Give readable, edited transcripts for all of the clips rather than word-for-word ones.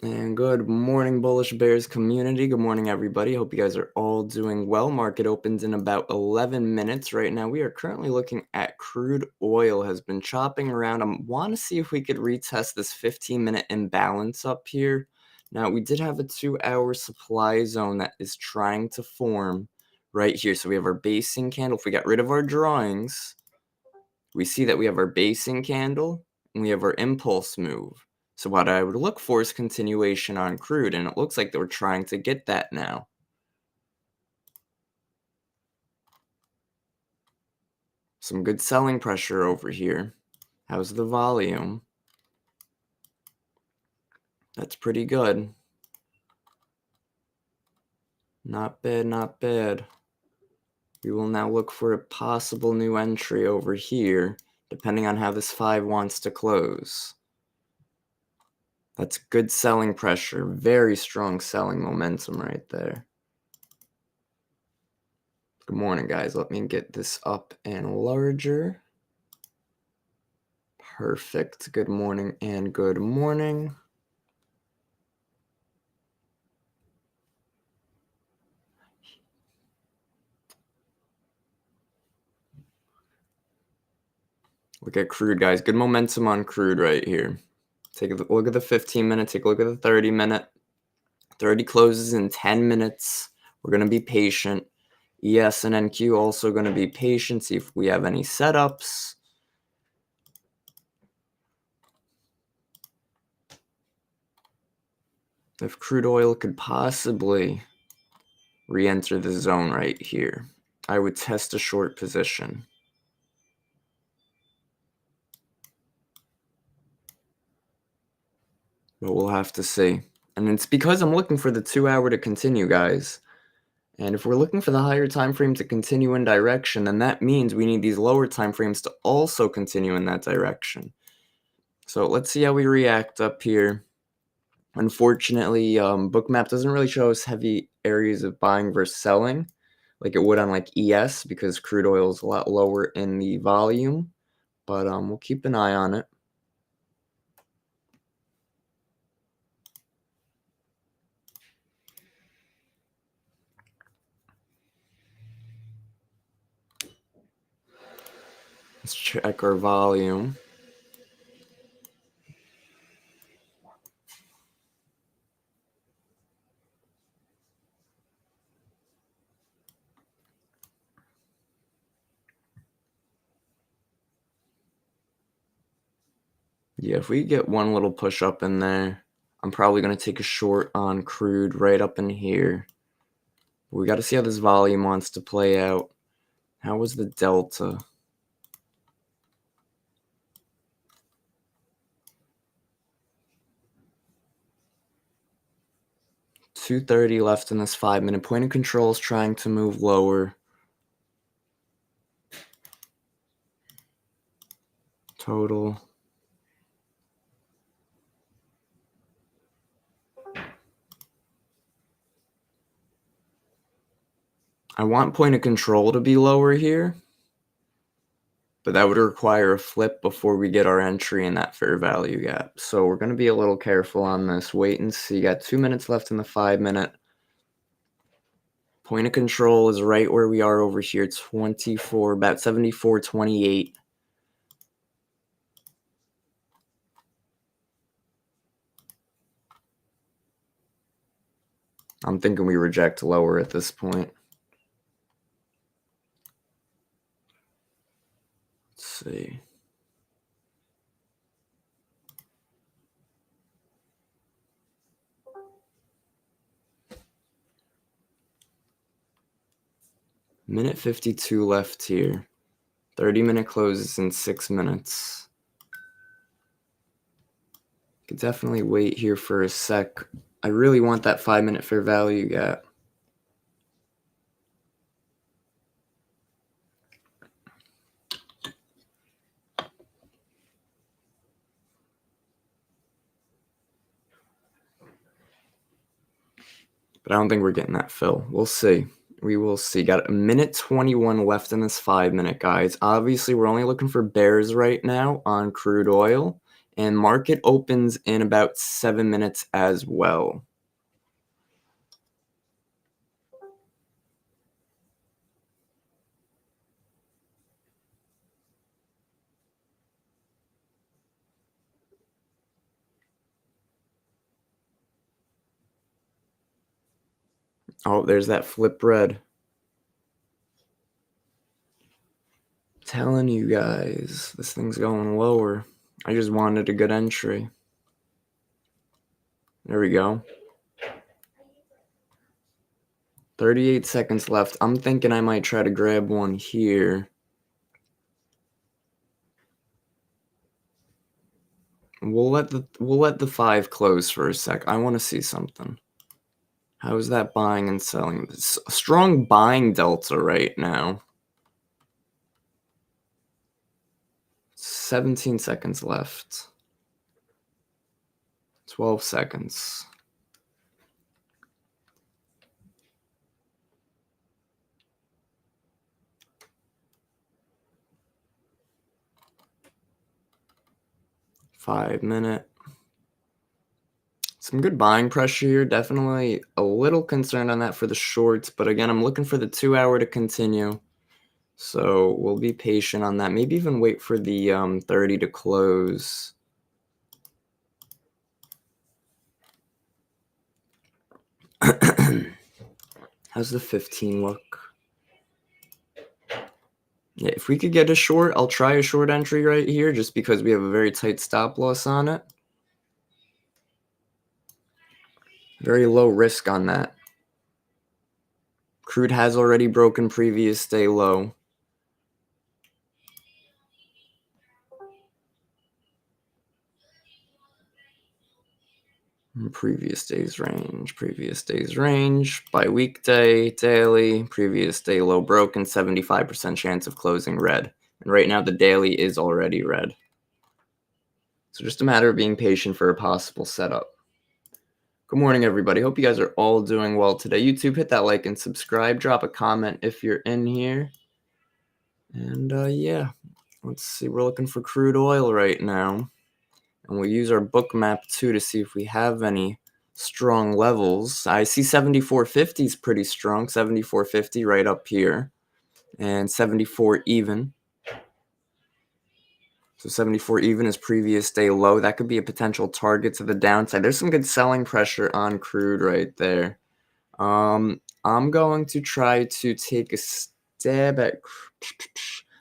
And good morning, Bullish Bears community. Good morning, everybody. Hope you guys are all doing well. Market opens in about 11 minutes. Right now, we are currently looking at crude oil has been chopping around. I want to see if we could retest this 15-minute imbalance up here. Now, we did have a 2-hour supply zone that is trying to form right here. So we have our basing candle. If we got rid of our drawings, we see that we have our basing candle and we have our impulse move. So what I would look for is continuation on crude, and it looks like they were trying to get that now. Some good selling pressure over here. How's the volume? That's pretty good. Not bad, not bad. We will now look for a possible new entry over here, depending on how this 5 wants to close. That's good selling pressure. Very strong selling momentum right there. Good morning, guys. Let me get this up and larger. Perfect. Good morning and good morning. Look at crude, guys. Good momentum on crude right here. Take a look at the 15-minute. Take a look at the 30-minute. 30 closes in 10 minutes. We're going to be patient. ES and NQ also going to be patient. See if we have any setups. If crude oil could possibly re-enter the zone right here, I would test a short position. But we'll have to see. And it's because I'm looking for the 2-hour to continue, guys. And if we're looking for the higher time frame to continue in direction, then that means we need these lower time frames to also continue in that direction. So let's see how we react up here. Unfortunately, Bookmap doesn't really show us heavy areas of buying versus selling like it would on like ES because crude oil is a lot lower in the volume. But we'll keep an eye on it. Let's check our volume. Yeah, if we get one little push up in there, I'm probably going to take a short on crude right up in here. We got to see how this volume wants to play out. How was the delta? $230 left in this 5-minute. Point of control is trying to move lower. Total. I want point of control to be lower here, but that would require a flip before we get our entry in that fair value gap. So we're going to be a little careful on this. Wait and see. Got 2 minutes left in the 5-minute. Point of control is right where we are over here, 24, about 74.28. I'm thinking we reject lower at this point. Let's see. Minute 52 left here. 30-minute closes in 6 minutes. Could definitely wait here for a sec. I really want that 5-minute fair value gap. But I don't think we're getting that fill. We'll see. We will see. Got a minute 21 left in this 5-minute, guys. Obviously, we're only looking for bears right now on crude oil. And market opens in about 7 minutes as well. Oh, there's that flip red. Telling you guys, this thing's going lower. I just wanted a good entry. There we go. 38 seconds left. I'm thinking I might try to grab one here. We'll let the 5 close for a sec. I want to see something. How is that buying and selling? Strong buying delta right now. 17 seconds left. 12 seconds. Five-minute. Some good buying pressure here. Definitely a little concerned on that for the shorts, but again, I'm looking for the 2-hour to continue. So we'll be patient on that. Maybe even wait for the 30 to close. How's the 15 look? Yeah, if we could get a short, I'll try a short entry right here just because we have a very tight stop loss on it. Very low risk on that. Crude has already broken previous day low. Previous day's range, by weekday, daily, previous day low broken, 75% chance of closing red. And right now the daily is already red. So just a matter of being patient for a possible setup. Good morning, everybody. Hope you guys are all doing well today. YouTube, hit that like and subscribe. Drop a comment if you're in here. And yeah, let's see. We're looking for crude oil right now. And we'll use our book map too to see if we have any strong levels. I see 74.50 is pretty strong. 74.50 right up here. And 74 even. So 74 even is previous day low. That could be a potential target to the downside. There's some good selling pressure on crude right there. I'm going to try to take a stab at,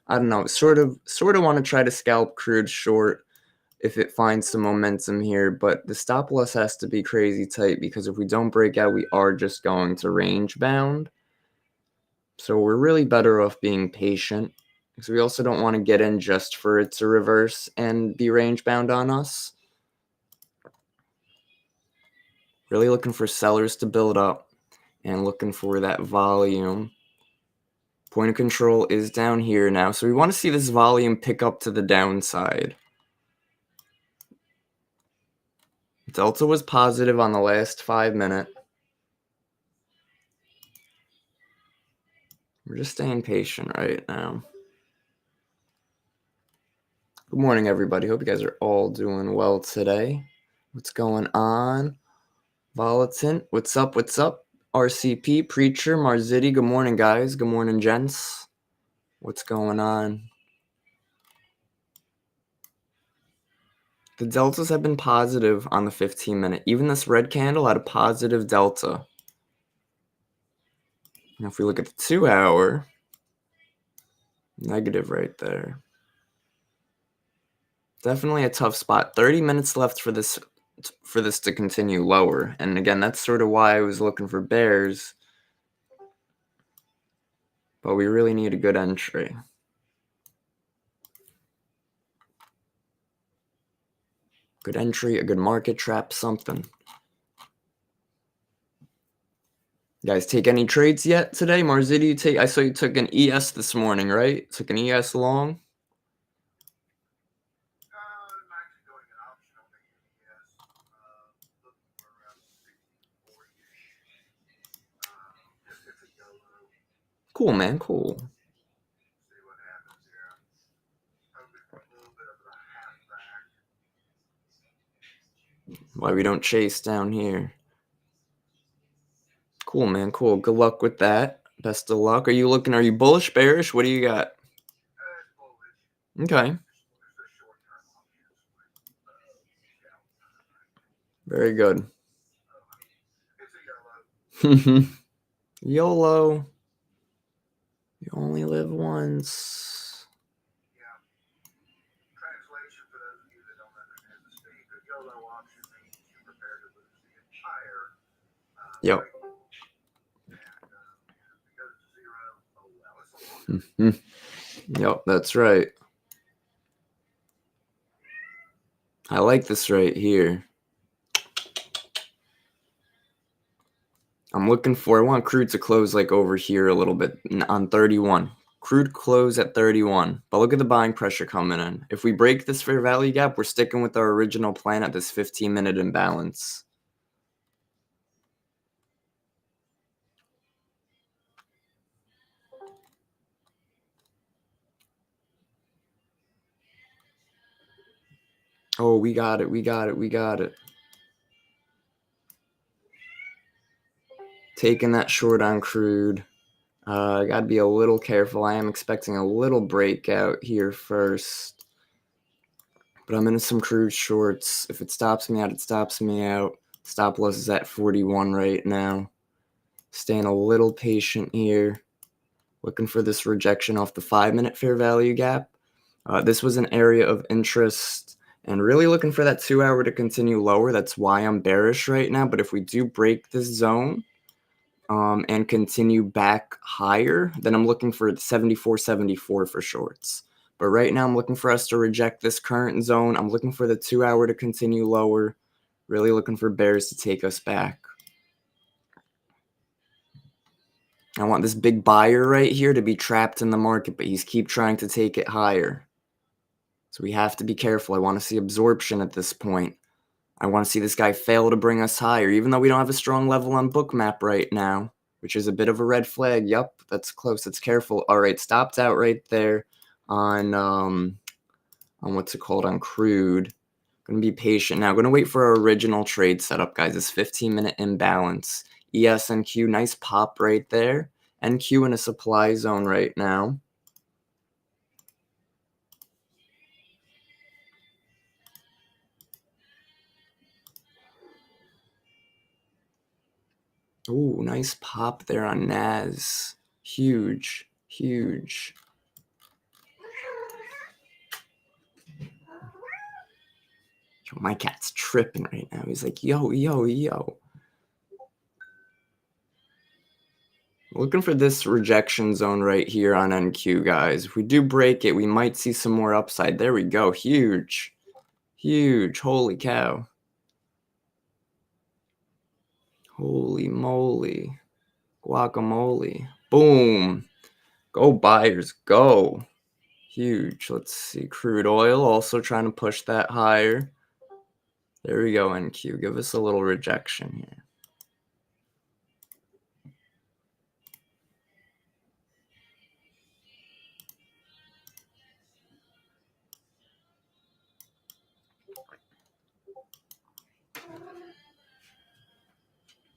I don't know, sort of want to try to scalp crude short if it finds some momentum here, but the stop loss has to be crazy tight because if we don't break out, we are just going to range bound. So we're really better off being patient because we also don't want to get in just for it to reverse and be range bound on us. Really looking for sellers to build up and looking for that volume. Point of control is down here now, so we want to see this volume pick up to the downside. Delta was positive on the last 5-minute. We're just staying patient right now. Good morning, everybody. Hope you guys are all doing well today. What's going on? Volatant, what's up? What's up? RCP, Preacher, Marziti, good morning, guys. Good morning, gents. What's going on? The deltas have been positive on the 15-minute. Even this red candle had a positive delta. Now, if we look at the 2-hour, negative right there. Definitely a tough spot. 30 minutes left for this to continue lower. And again, that's sort of why I was looking for bears. But we really need a good entry. Good entry, a good market trap, something. You guys take any trades yet today? Marziti, I saw you took an ES this morning, right? Took an ES long? Cool, man, cool. Why we don't chase down here. Cool, man. Cool. Good luck with that. Best of luck. Are you bullish, bearish? What do you got? Okay. Very good. YOLO. You only live once. Yep. Yep, that's right. I like this right here. I want crude to close like over here a little bit on 31. Crude close at 31. But look at the buying pressure coming in. If we break this fair value gap, we're sticking with our original plan at this 15-minute imbalance. Oh, we got it. We got it. We got it. Taking that short on crude. I got to be a little careful. I am expecting a little breakout here first. But I'm in some crude shorts. If it stops me out, it stops me out. Stop loss is at 41 right now. Staying a little patient here. Looking for this rejection off the 5-minute fair value gap. This was an area of interest and really looking for that 2-hour to continue lower. That's why I'm bearish right now. But if we do break this zone and continue back higher, then I'm looking for 74.74 for shorts. But right now I'm looking for us to reject this current zone. I'm looking for the 2-hour to continue lower. Really looking for bears to take us back. I want this big buyer right here to be trapped in the market, but he's keep trying to take it higher. So we have to be careful. I want to see absorption at this point. I want to see this guy fail to bring us higher, even though we don't have a strong level on Bookmap right now, which is a bit of a red flag. Yup, that's close. That's careful. All right, stopped out right there on what's it called, on crude. Going to be patient now. Going to wait for our original trade setup, guys. This 15-minute imbalance. ES and Q, nice pop right there. NQ in a supply zone right now. Ooh, nice pop there on Nas. Huge, huge. Yo, my cat's tripping right now. He's like, yo, yo, yo. Looking for this rejection zone right here on NQ, guys. If we do break it, we might see some more upside. There we go. Huge. Huge. Holy cow. Holy moly. Guacamole. Boom. Go buyers. Go. Huge. Let's see. Crude oil also trying to push that higher. There we go, NQ. Give us a little rejection here.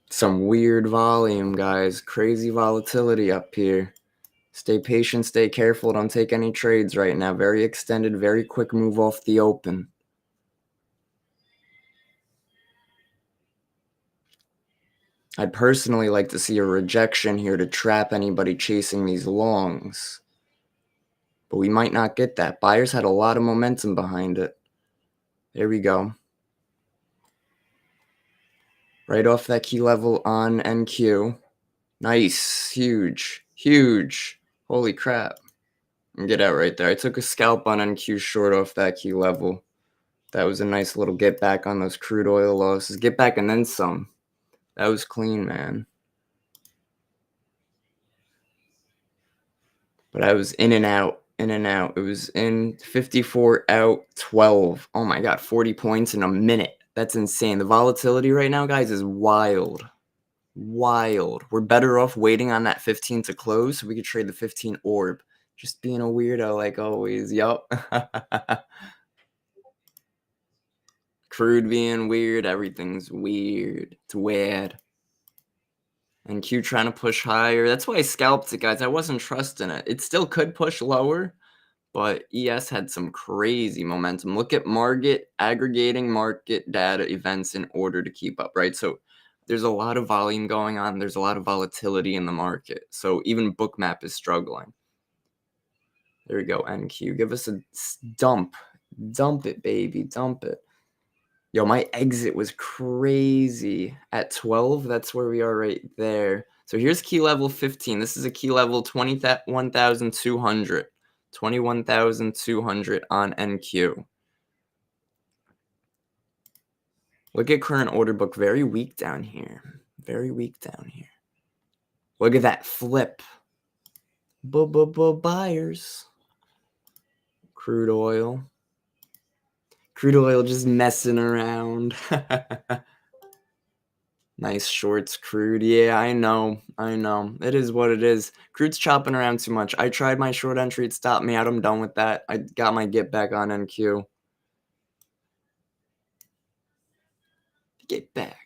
Some weird volume, guys. Crazy volatility up here. Stay patient, stay careful. Don't take any trades right now. Very extended, very quick move off the open. I'd personally like to see a rejection here to trap anybody chasing these longs. But we might not get that. Buyers had a lot of momentum behind it. There we go. Right off that key level on NQ. Nice. Huge. Huge. Holy crap. And get out right there. I took a scalp on NQ short off that key level. That was a nice little get back on those crude oil losses. Get back and then some. That was clean, man. But I was in and out, in and out. It was in 54 out 12. Oh my God, 40 points in a minute. That's insane. The volatility right now, guys, is wild. Wild. We're better off waiting on that 15 to close so we could trade the 15 orb. Just being a weirdo like always. Yup. Crude being weird. Everything's weird. It's weird. And Q trying to push higher. That's why I scalped it, guys. I wasn't trusting it. It still could push lower, but ES had some crazy momentum. Look at market, aggregating market data events in order to keep up, right? So there's a lot of volume going on. There's a lot of volatility in the market. So even Bookmap is struggling. There we go, NQ. Give us a dump. Dump it, baby. Dump it. Yo, my exit was crazy. At 12, that's where we are right there. So here's key level 15. This is a key level 21,200. 21,200 on NQ. Look at current order book. Very weak down here. Very weak down here. Look at that flip. Buyers. Crude oil. Crude oil just messing around. Nice shorts, crude. Yeah, I know. It is what it is. Crude's chopping around too much. I tried my short entry. It stopped me out. I'm done with that. I got my get back on NQ. Get back.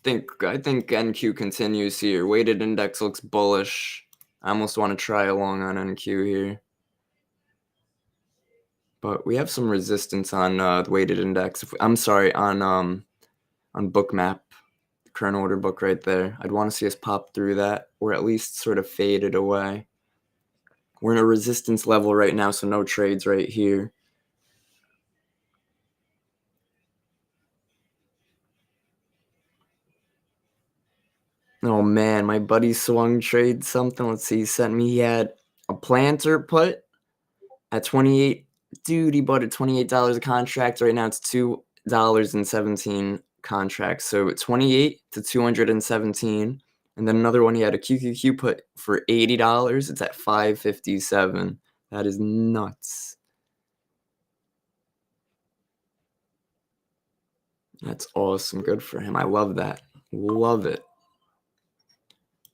I think NQ continues here. Weighted index looks bullish. I almost want to try along on NQ here. But we have some resistance on the weighted index. I'm sorry, on Bookmap. Current order book right there. I'd want to see us pop through that, or at least sort of fade it away. We're in a resistance level right now, so no trades right here. Oh man, my buddy swung trade something. Let's see, he sent me, he had a planter put at 28. Dude, he bought at $28 a contract. Right now it's $2.17 contracts. So 28 to 217. And then another one, he had a QQQ put for $80. It's at 557. That is nuts. That's awesome. Good for him. I love that. Love it.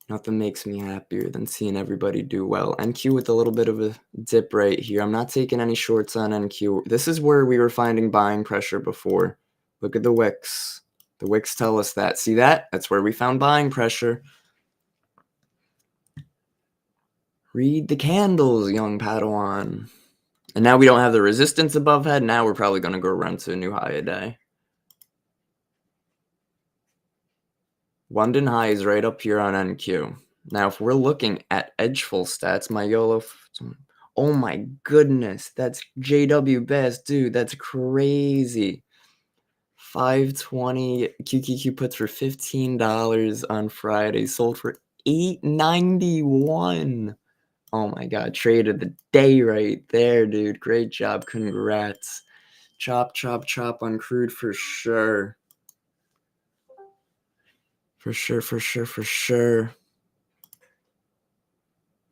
Nothing makes me happier than seeing everybody do well. NQ with a little bit of a dip right here. I'm not taking any shorts on NQ. This is where we were finding buying pressure before. Look at the wicks. The wicks tell us that. See that? That's where we found buying pressure. Read the candles, young Padawan. And now we don't have the resistance above head. Now we're probably going to go run to a new high a day. London high is right up here on NQ. Now, if we're looking at edgeful stats, my YOLO, oh my goodness, that's JW best, dude, that's crazy. 520 QQQ puts for $15 on Friday, sold for $8.91. Oh my god, trade of the day right there, dude. Great job, congrats. Chop, chop, chop on crude for sure. For sure.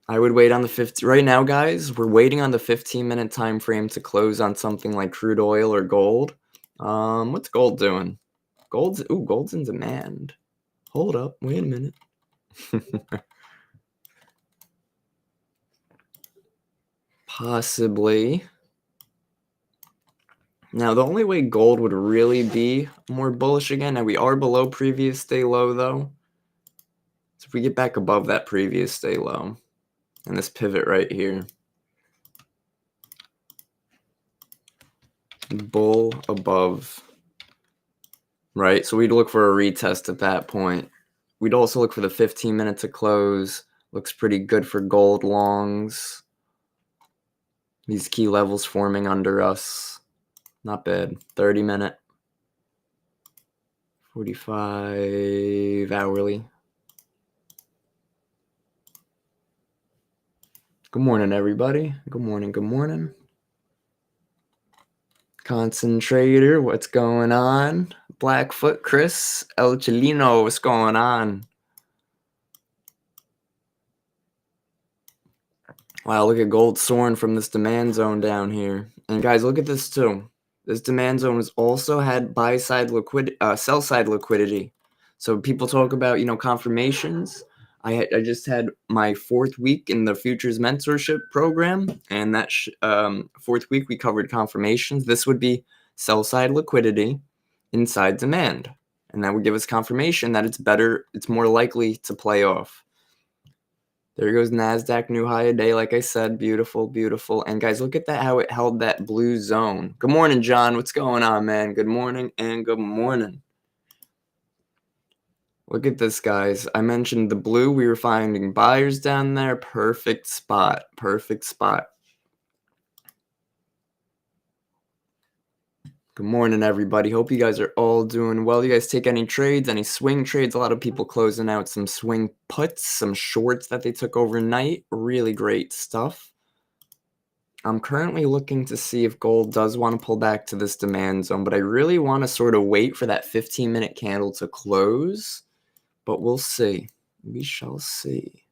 I would wait on the 50. Right now, guys, we're waiting on the 15-minute time frame to close on something like crude oil or gold. What's gold doing? Gold's in demand. Hold up, wait a minute. Possibly. Now, the only way gold would really be more bullish again, and we are below previous day low, though. So if we get back above that previous day low, and this pivot right here, bull above, right? So we'd look for a retest at that point. We'd also look for the 15-minute to close. Looks pretty good for gold longs. These key levels forming under us. Not bad. 30-minute. 45 hourly. Good morning, everybody. Good morning. Concentrator, what's going on? Blackfoot, Chris, El Chilino, what's going on? Wow, look at gold soaring from this demand zone down here. And guys, look at this too. This demand zone has also had buy-side liquidity, sell-side liquidity. So people talk about, confirmations. I just had my 4th week in the futures mentorship program, and that 4th week we covered confirmations. This would be sell side liquidity, inside demand. And that would give us confirmation that it's more likely to play off. There goes NASDAQ new high a day, like I said. Beautiful, beautiful. And guys, look at that, how it held that blue zone. Good morning, John. What's going on, man? Good morning and good morning. Look at this, guys. I mentioned the blue. We were finding buyers down there. Perfect spot. Perfect spot. Good morning, everybody. Hope you guys are all doing well. You guys take any trades, any swing trades? A lot of people closing out some swing puts, some shorts that they took overnight. Really great stuff. I'm currently looking to see if gold does want to pull back to this demand zone, but I really want to sort of wait for that 15-minute candle to close. But we'll see. We shall see.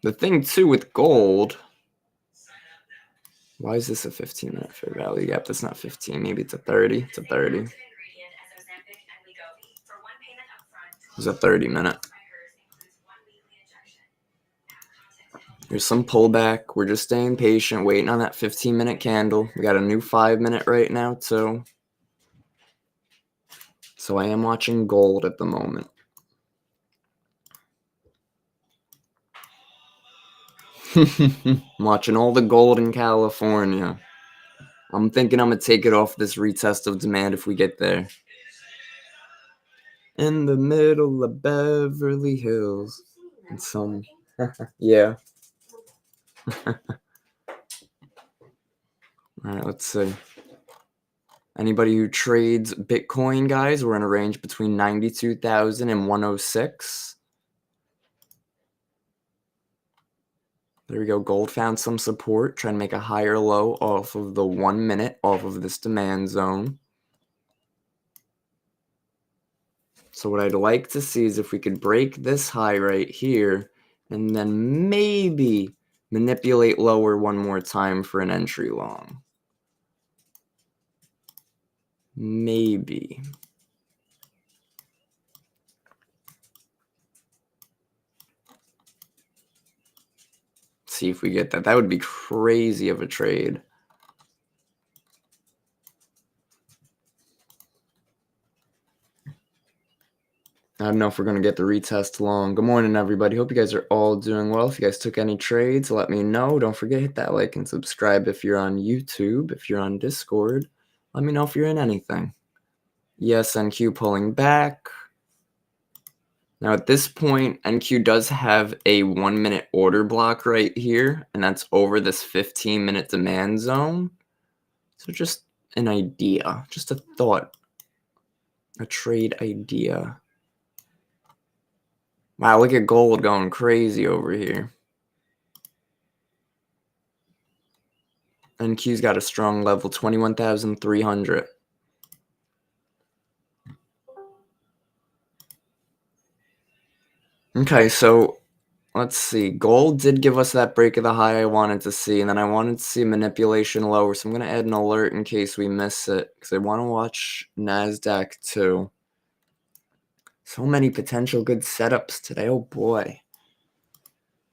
The thing, too, with gold... Why is this a 15-minute fair value gap? That's not 15. Maybe it's a 30. It's a 30. It's a 30-minute. There's some pullback. We're just staying patient, waiting on that 15-minute candle. We got a new 5-minute right now, too. So I am watching gold at the moment. I'm watching all the gold in California. I'm thinking I'm going to take it off this retest of demand if we get there. In the middle of Beverly Hills. And some... yeah. All right, let's see. Anybody who trades Bitcoin, guys, we're in a range between 92,000 and 106. There we go. Gold found some support, trying to make a higher low off of the 1 minute, off of this demand zone. So what I'd like to see is if we could break this high right here and then maybe manipulate lower one more time for an entry long. Maybe. See if we get that. That would be crazy of a trade. I don't know if we're going to get the retest long. Good morning, everybody. Hope you guys are all doing well. If you guys took any trades, let me know. Don't forget, hit that like and subscribe if you're on YouTube. If you're on Discord, let me know if you're in anything. Yes, NQ pulling back. Now, at this point, NQ does have a 1 minute order block right here, and that's over this 15-minute demand zone. So just an idea, just a thought, a trade idea. Wow, look at gold going crazy over here. NQ's got a strong level, 21,300. Okay, so let's see. Gold did give us that break of the high I wanted to see, and then I wanted to see manipulation lower, so I'm going to add an alert in case we miss it, because I want to watch NASDAQ too. So many potential good setups today. Oh boy.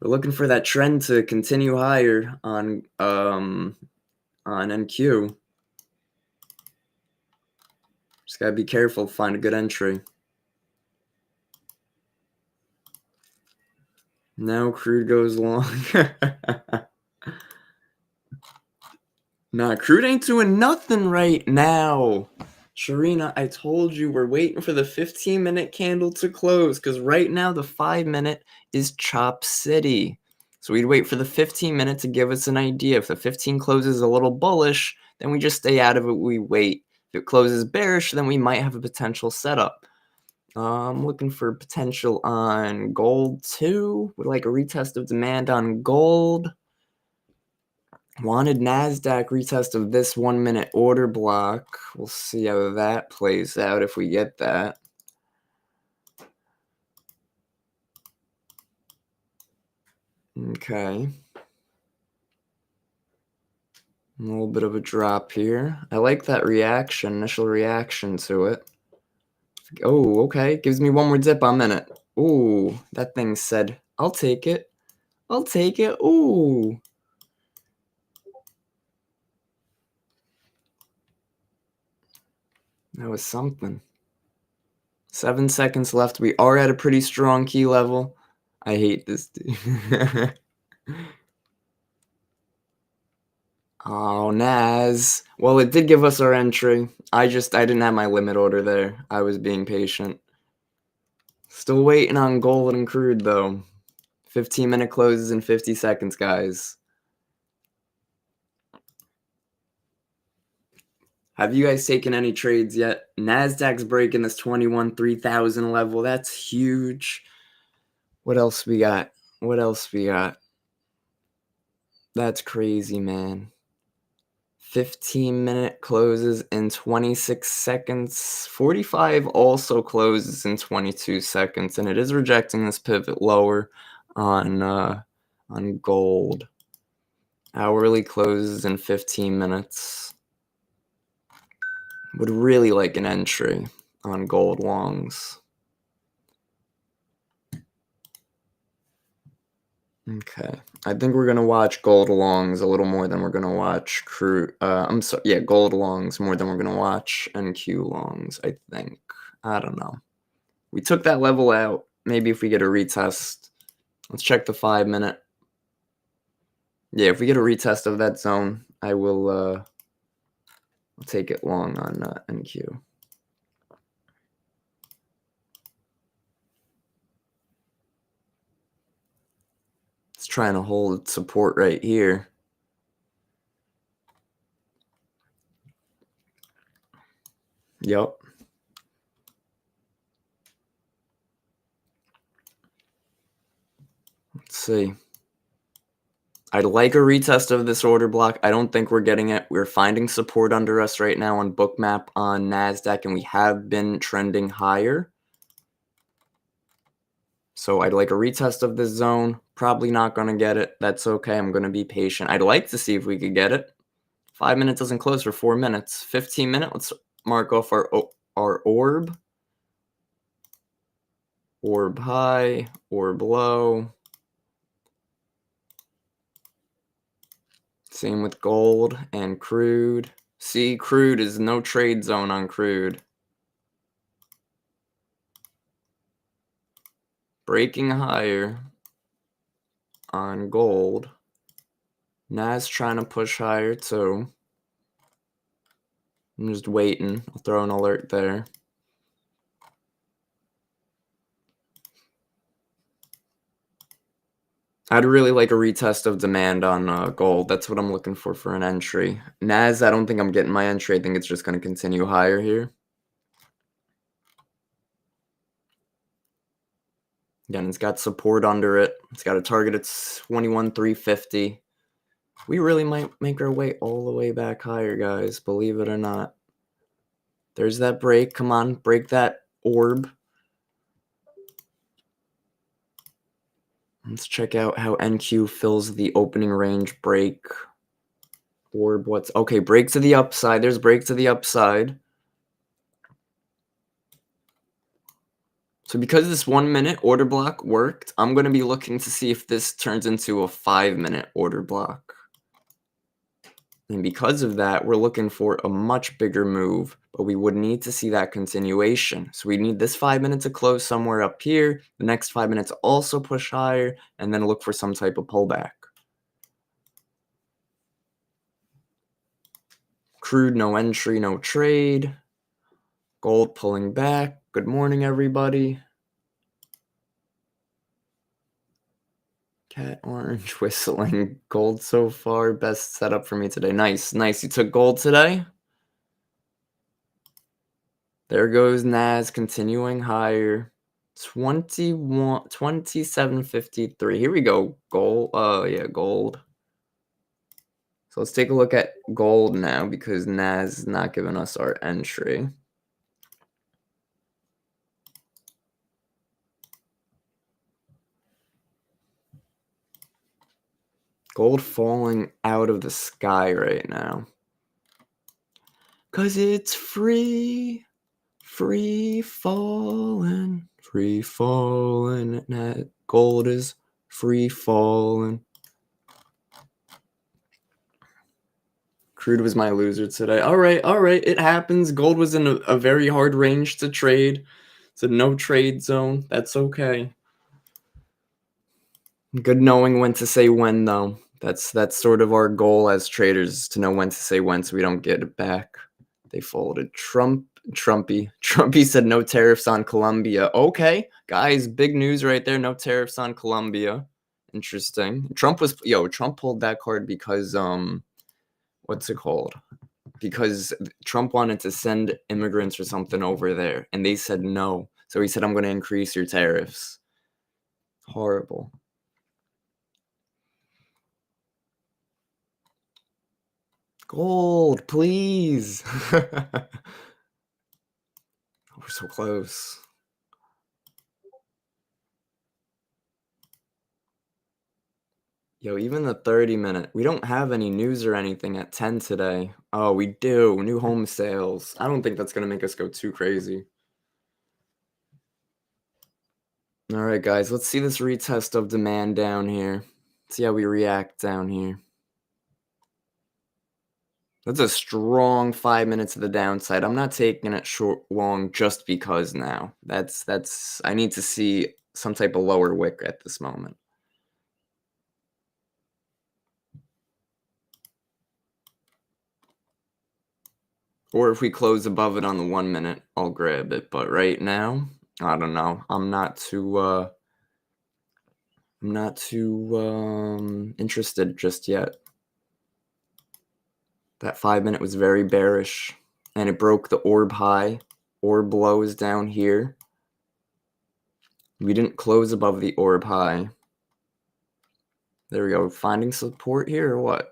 We're looking for that trend to continue higher on NQ. Just gotta be careful, find a good entry. Now crude goes long. Nah, crude ain't doing nothing right now. Sharina, I told you we're waiting for the 15-minute candle to close because right now the 5-minute is Chop City. So we'd wait for the 15-minute to give us an idea. If the 15 closes a little bullish, then we just stay out of it. We wait. If it closes bearish, then we might have a potential setup. I'm looking for potential on gold too. Would like a retest of demand on gold. Wanted NASDAQ retest of this 1 minute order block. We'll see how that plays out if we get that. Okay. A little bit of a drop here. I like that reaction, initial reaction to it. Oh, okay. Gives me one more dip. I'm in it. Ooh, that thing said, I'll take it. I'll take it. Ooh. That was something. 7 seconds left. We are at a pretty strong key level. I hate this dude. Oh, Naz. Well, it did give us our entry. I didn't have my limit order there. I was being patient. Still waiting on gold and crude, though. 15-minute closes in 50 seconds, guys. Have you guys taken any trades yet? Nasdaq's breaking this 21,300 level. That's huge. What else we got? What else we got? That's crazy, man. 15-minute closes in 26 seconds. 45 also closes in 22 seconds, and it is rejecting this pivot lower on gold. Hourly closes in 15 minutes. Would really like an entry on gold longs. Okay, I think we're gonna watch gold longs a little more than we're gonna watch crude. I'm sorry, yeah, gold longs more than we're gonna watch NQ longs. I think. I don't know. We took that level out. Maybe if we get a retest, let's check the 5-minute. Yeah, if we get a retest of that zone, I will. I'll take it long on NQ. It's trying to hold support right here. Yep. Let's see. I'd like a retest of this order block. I don't think we're getting it. We're finding support under us right now on Bookmap on NASDAQ, and we have been trending higher. So I'd like a retest of this zone. Probably not going to get it. That's okay. I'm going to be patient. I'd like to see if we could get it. 5 minutes doesn't close for 4 minutes. 15-minute, let's mark off our orb. Orb high, orb low. Same with gold and crude. See, crude is no trade zone on crude. Breaking higher on gold. Nas trying to push higher too. I'm just waiting. I'll throw an alert there. I'd really like a retest of demand on gold. That's what I'm looking for an entry. Nas, I don't think I'm getting my entry. I think it's just going to continue higher here. Again, it's got support under it. It's got a target at 21,350. We really might make our way all the way back higher, guys. Believe it or not. There's that break. Come on, break that orb. Let's check out how NQ fills the opening range break. Orb, what's... Okay, break to the upside. There's break to the upside. So because this 1 minute order block worked, I'm going to be looking to see if this turns into a 5-minute order block. And because of that, we're looking for a much bigger move, but we would need to see that continuation. So we need this 5 minutes to close somewhere up here, the next 5 minutes also push higher, and then look for some type of pullback. Crude, no entry, no trade. Gold pulling back. Good morning, everybody. Cat orange whistling. Gold so far. Best setup for me today. Nice, nice. You took gold today? There goes Nas continuing higher. 27.53. Here we go. Gold. Yeah, gold. So let's take a look at gold now because Nas is not giving us our entry. Gold falling out of the sky right now. 'Cause it's free. Free falling. Free falling. Gold is free falling. Crude was my loser today. All right, it happens. Gold was in a very hard range to trade. It's a no trade zone. That's okay. Good knowing when to say when, though. That's sort of our goal as traders, to know when to say when so we don't get it back. They folded. Trumpy said no tariffs on Colombia. Okay, guys, big news right there. No tariffs on Colombia. Interesting. Trump pulled that card because what's it called? Because Trump wanted to send immigrants or something over there, and they said no. So he said, I'm going to increase your tariffs. Horrible. Gold, please. We're so close. Yo, even the 30-minute. We don't have any news or anything at 10 today. Oh, we do. New home sales. I don't think that's going to make us go too crazy. All right, guys, let's see this retest of demand down here. See how we react down here. That's a strong 5 minutes to the downside. I'm not taking it long just because now. I need to see some type of lower wick at this moment. Or if we close above it on the 1 minute, I'll grab it. But right now, I don't know. I'm not too interested just yet. That 5 minute was very bearish, and it broke the orb high. Orb low is down here. We didn't close above the orb high. There we go. Finding support here or what?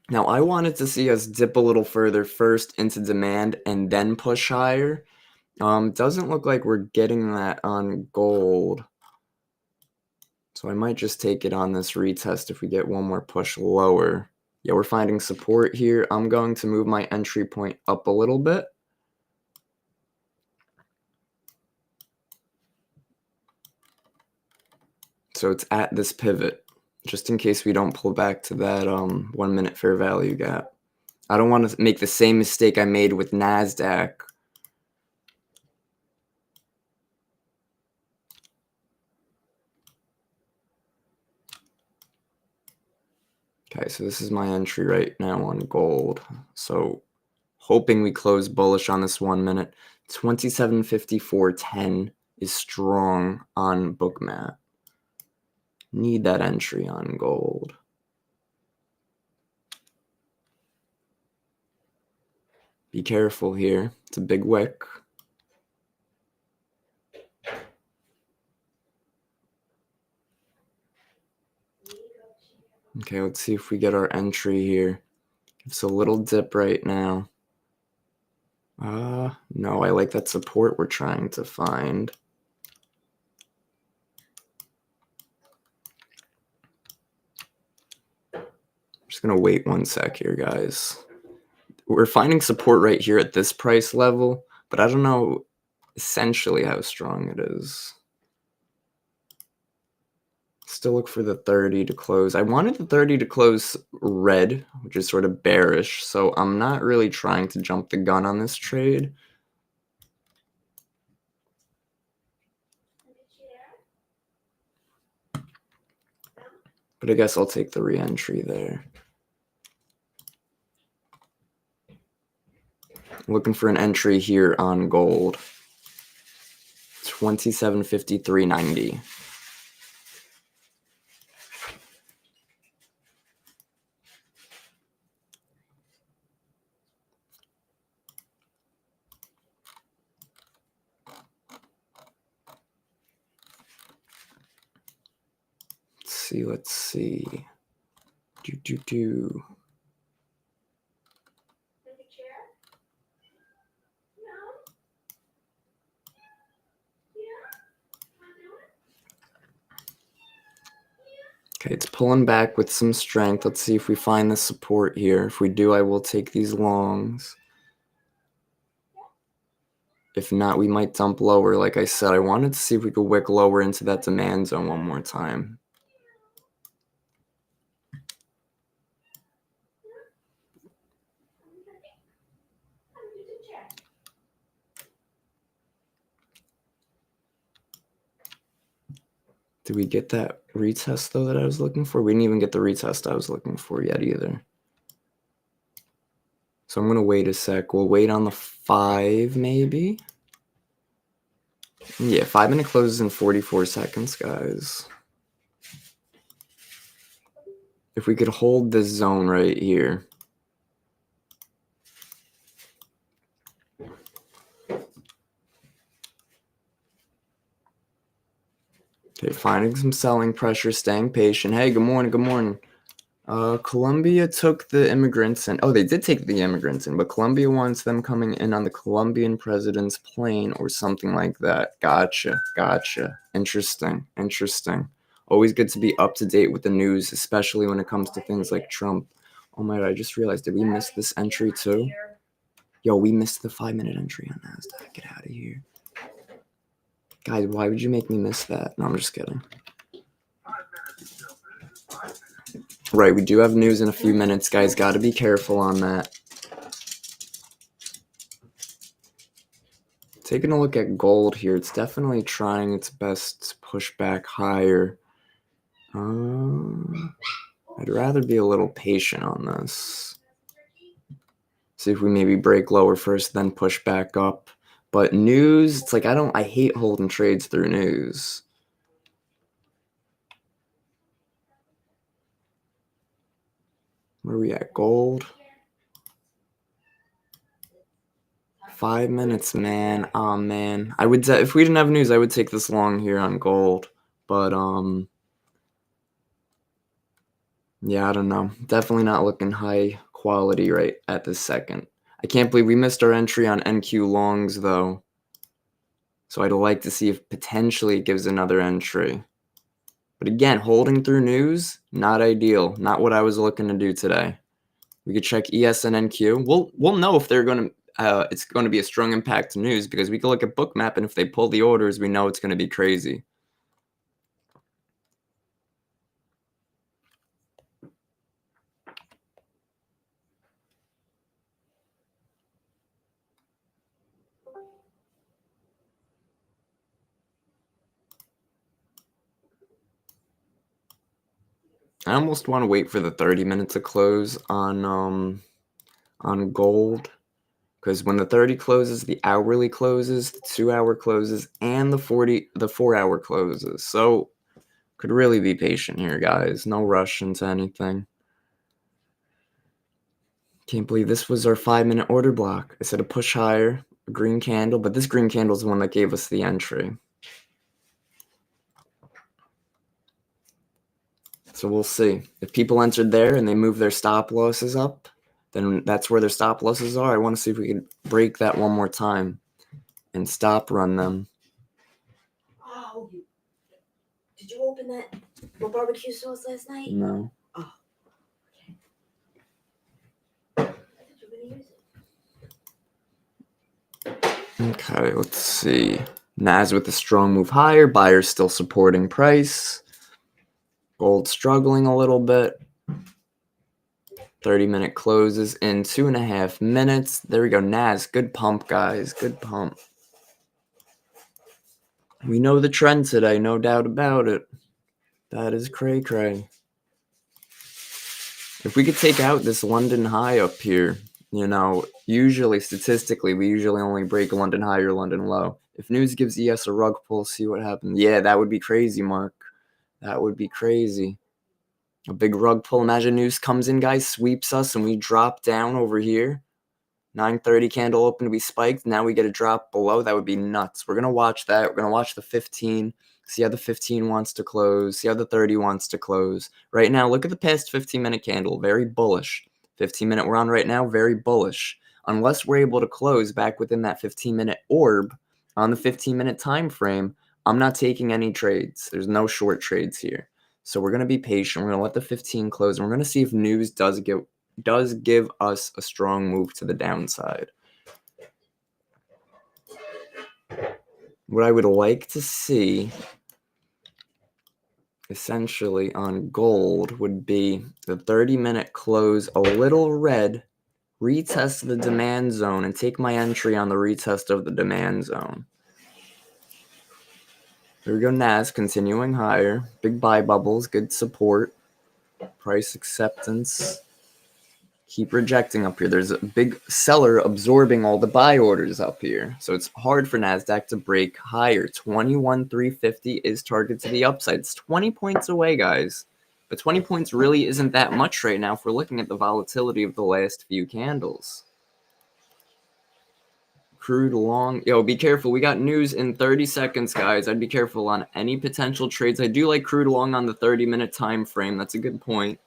Now, I wanted to see us dip a little further first into demand and then push higher. Doesn't look like we're getting that on gold. So I might just take it on this retest if we get one more push lower. Yeah, we're finding support here. I'm going to move my entry point up a little bit. So it's at this pivot, just in case we don't pull back to that 1 minute fair value gap. I don't want to make the same mistake I made with NASDAQ. Okay, so this is my entry right now on gold. So hoping we close bullish on this 1 minute. 27.54.10 is strong on Bookmap. Need that entry on gold. Be careful here. It's a big wick. Okay, let's see if we get our entry here. It's a little dip right now. No, I like that support we're trying to find. I'm just going to wait 1 sec here, guys. We're finding support right here at this price level, but I don't know essentially how strong it is. Still look for the 30 to close. I wanted the 30 to close red, which is sort of bearish, so I'm not really trying to jump the gun on this trade. But I guess I'll take the re-entry there. Looking for an entry here on gold. 27.53.90. Let's see. Okay, it's pulling back with some strength. Let's see if we find the support here. If we do, I will take these longs. If not, we might dump lower. Like I said, I wanted to see if we could wick lower into that demand zone one more time. Did we get that retest, though, that I was looking for? We didn't even get the retest I was looking for yet either. So I'm going to wait a sec. We'll wait on the 5, maybe? Yeah, 5-minute closes in 44 seconds, guys. If we could hold this zone right here. Okay, finding some selling pressure, staying patient. Hey, good morning, good morning. Colombia took the immigrants in. Oh, they did take the immigrants in, but Colombia wants them coming in on the Colombian president's plane or something like that. Gotcha. Interesting. Always good to be up to date with the news, especially when it comes to things like Trump. Oh my God, I just realized, did we miss this entry too? Yo, we missed the 5-minute entry on NASDAQ. Get out of here. Guys, why would you make me miss that? No, I'm just kidding. Right, we do have news in a few minutes, guys. Got to be careful on that. Taking a look at gold here, it's definitely trying its best to push back higher. I'd rather be a little patient on this. See if we maybe break lower first, then push back up. But news, it's like I hate holding trades through news. Where are we at? Gold. 5 minutes, man. Oh man, I would if we didn't have news, I would take this long here on gold. But yeah, I don't know. Definitely not looking high quality right at this second. I can't believe we missed our entry on NQ longs though. So I'd like to see if potentially it gives another entry. But again, holding through news, not ideal. Not what I was looking to do today. We could check ES and NQ. We'll know if they're going to it's going to be a strong impact to news because we can look at Bookmap, and if they pull the orders, we know it's going to be crazy. I almost want to wait for the 30 minutes to close on gold, because when the 30 closes, the hourly closes, the 2-hour closes, and the 4-hour closes. So could really be patient here, guys. No rush into anything. Can't believe this was our 5-minute order block. I said a push higher, a green candle, but this green candle is the one that gave us the entry. So we'll see. If people entered there and they move their stop losses up, then that's where their stop losses are. I want to see if we can break that one more time and stop run them. Oh, did you open that barbecue sauce last night? No. Oh, okay. I thought you were going to use it. Okay, let's see. Nas with a strong move higher. Buyers still supporting price. Gold struggling a little bit. 30-minute closes in 2.5 minutes. There we go. Nas, good pump, guys. Good pump. We know the trend today, no doubt about it. That is cray-cray. If we could take out this London high up here, usually, statistically, we usually only break a London high or London low. If news gives ES a rug pull, see what happens. Yeah, that would be crazy, Mark. That would be crazy. A big rug pull. Imagine news comes in, guys, sweeps us, and we drop down over here. 9:30 candle open, we spiked. Now we get a drop below. That would be nuts. We're going to watch that. We're going to watch the 15. See how the 15 wants to close. See how the 30 wants to close. Right now, look at the past 15-minute candle. Very bullish. 15-minute we're on right now, very bullish. Unless we're able to close back within that 15-minute orb on the 15-minute time frame, I'm not taking any trades. There's no short trades here. So we're going to be patient. We're going to let the 15 close. And we're going to see if news does give us a strong move to the downside. what I would like to see essentially on gold would be the 30-minute close a little red, retest the demand zone, and take my entry on the retest of the demand zone. Here we go, NAS continuing higher. Big buy bubbles, good support. Price acceptance. Keep rejecting up here. There's a big seller absorbing all the buy orders up here. So it's hard for NASDAQ to break higher. 21,350 is target to the upside. It's 20 points away, guys. But 20 points really isn't that much right now if we're looking at the volatility of the last few candles. Crude long. Yo, be careful. We got news in 30 seconds, guys. I'd be careful on any potential trades. I do like crude long on the 30-minute time frame. That's a good point.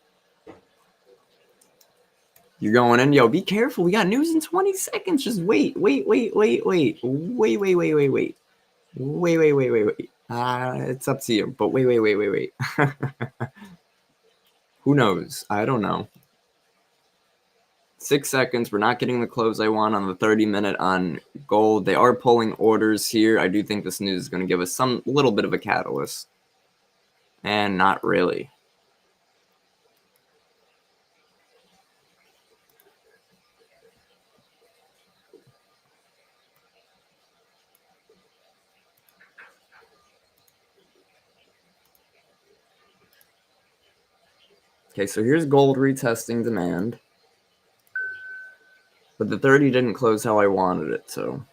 You're going in. Yo, be careful. We got news in 20 seconds. Just wait. It's up to you. But wait. Who knows? I don't know. 6 seconds. We're not getting the close I want on the 30-minute on gold. They are pulling orders here. I do think this news is going to give us some little bit of a catalyst. And not really. Okay, so here's gold retesting demand. But the 30 didn't close how I wanted it, so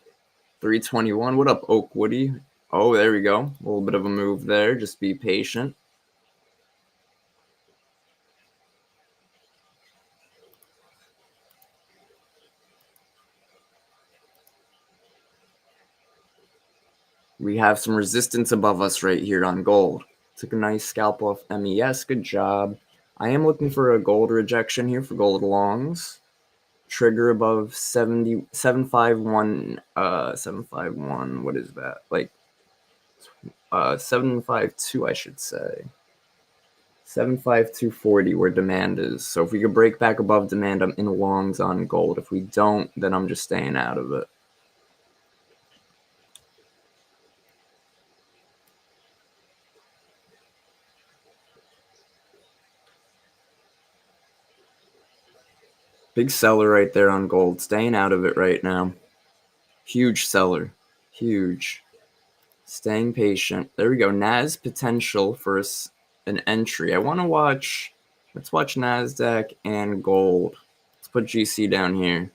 321. What up, Oakwoody? Oh, there we go. A little bit of a move there. Just be patient. We have some resistance above us right here on gold. Took a nice scalp off MES. Good job. I am looking for a gold rejection here for gold longs. Trigger above 751. 751. What is that? Like 752, I should say. 75240 where demand is. So if we could break back above demand, I'm in longs on gold. If we don't, then I'm just staying out of it. Big seller right there on gold. Staying out of it right now. Huge seller. Huge. Staying patient. There we go. NAS potential for an entry. I want to watch. Let's watch NASDAQ and gold. Let's put GC down here,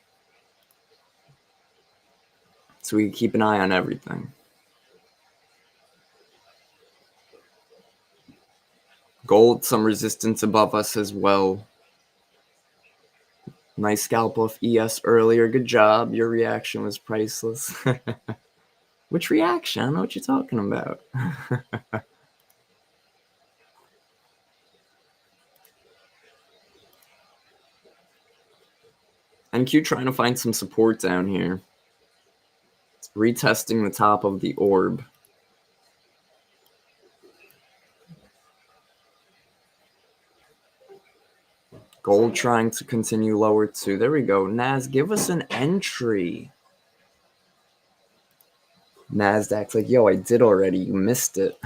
so we can keep an eye on everything. Gold, some resistance above us as well. Nice scalp off ES earlier. Good job. Your reaction was priceless. Which reaction? I don't know what you're talking about. NQ trying to find some support down here. Retesting the top of the orb. Gold trying to continue lower too. There we go. Nas, give us an entry. NASDAQ's like, yo, I did already. You missed it.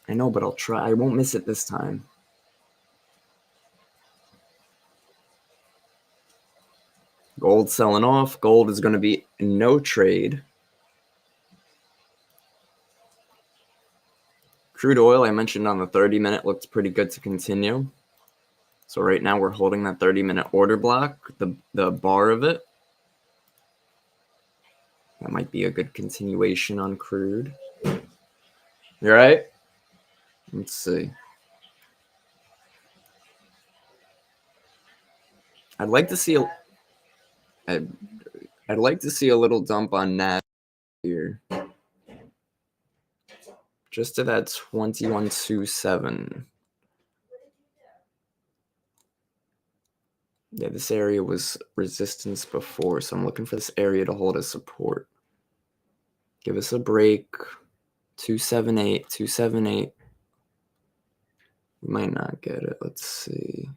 I know, but I'll try. I won't miss it this time. Gold selling off. Gold is going to be no trade. Crude oil, I mentioned on the 30-minute, looked pretty good to continue. So right now we're holding that 30-minute order block, the bar of it. That might be a good continuation on crude. You all right? Let's see. I'd like to see a little dump on NAS here. Just to that 21.27. Yeah, this area was resistance before, so I'm looking for this area to hold as support. Give us a break. 278, 278. We might not get it. Let's see.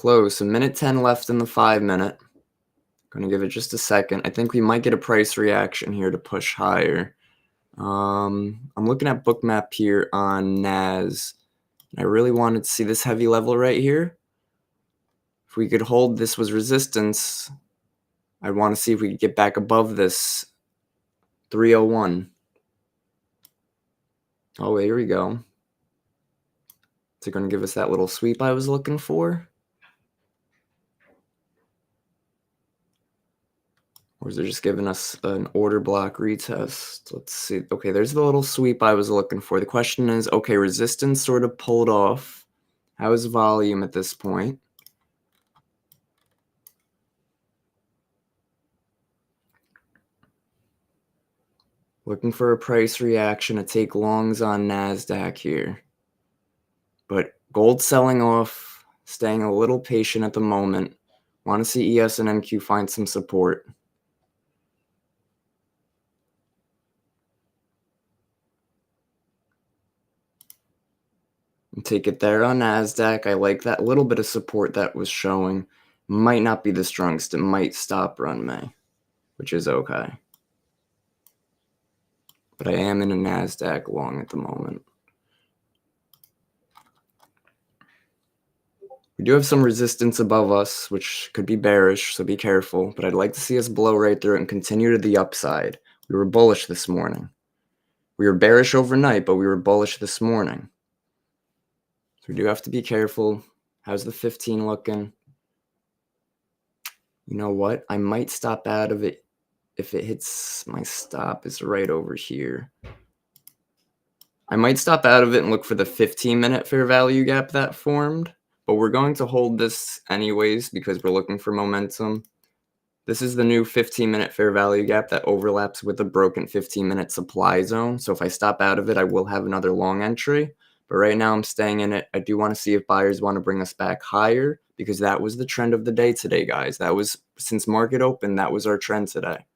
close. A minute 10 left in the 5 minute. Gonna give it just a second. I think we might get a price reaction here to push higher. I'm looking at Bookmap here on NAS. I really wanted to see this heavy level right here. If we could hold this was resistance, I'd want to see if we could get back above this 301. Oh, here we go. Is it going to give us that little sweep I was looking for? Or is it just giving us an order block retest? Let's see. Okay, there's the little sweep I was looking for. The question is, okay, resistance sort of pulled off. How is volume at this point? Looking for a price reaction to take longs on NASDAQ here. But gold selling off, staying a little patient at the moment. Want to see ES and NQ find some support. And take it there on NASDAQ. I like that little bit of support that was showing. Might not be the strongest. It might stop run May, which is okay. But I am in a NASDAQ long at the moment. We do have some resistance above us, which could be bearish, so be careful. But I'd like to see us blow right through it and continue to the upside. We were bullish this morning. We were bearish overnight, but we were bullish this morning. So we do have to be careful. How's the 15 looking? You know what? I might stop out of it if it hits my stop is right over here. I might stop out of it and look for the 15-minute fair value gap that formed, but we're going to hold this anyways because we're looking for momentum. This is the new 15-minute fair value gap that overlaps with the broken 15-minute supply zone. So if I stop out of it, I will have another long entry. But right now I'm staying in it. I do want to see if buyers want to bring us back higher because that was the trend of the day today, guys. That was, since market open, that was our trend today.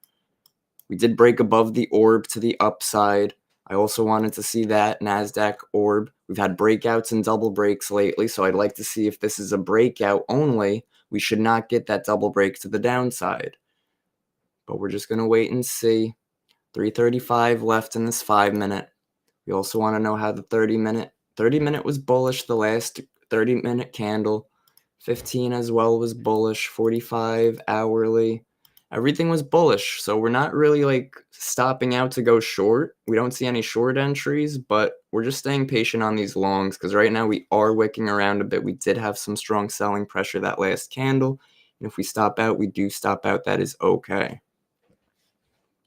We did break above the orb to the upside. I also wanted to see that NASDAQ orb. We've had breakouts and double breaks lately, so I'd like to see if this is a breakout only. We should not get that double break to the downside. But we're just going to wait and see. 3:35 left in this 5-minute. We also want to know how the 30-minute was bullish, the last 30-minute candle. 15 as well was bullish. 45 hourly. Everything was bullish, so we're not really like stopping out to go short. We don't see any short entries, but we're just staying patient on these longs because right now we are wicking around a bit. We did have some strong selling pressure that last candle, and if we stop out, we do stop out. That is okay.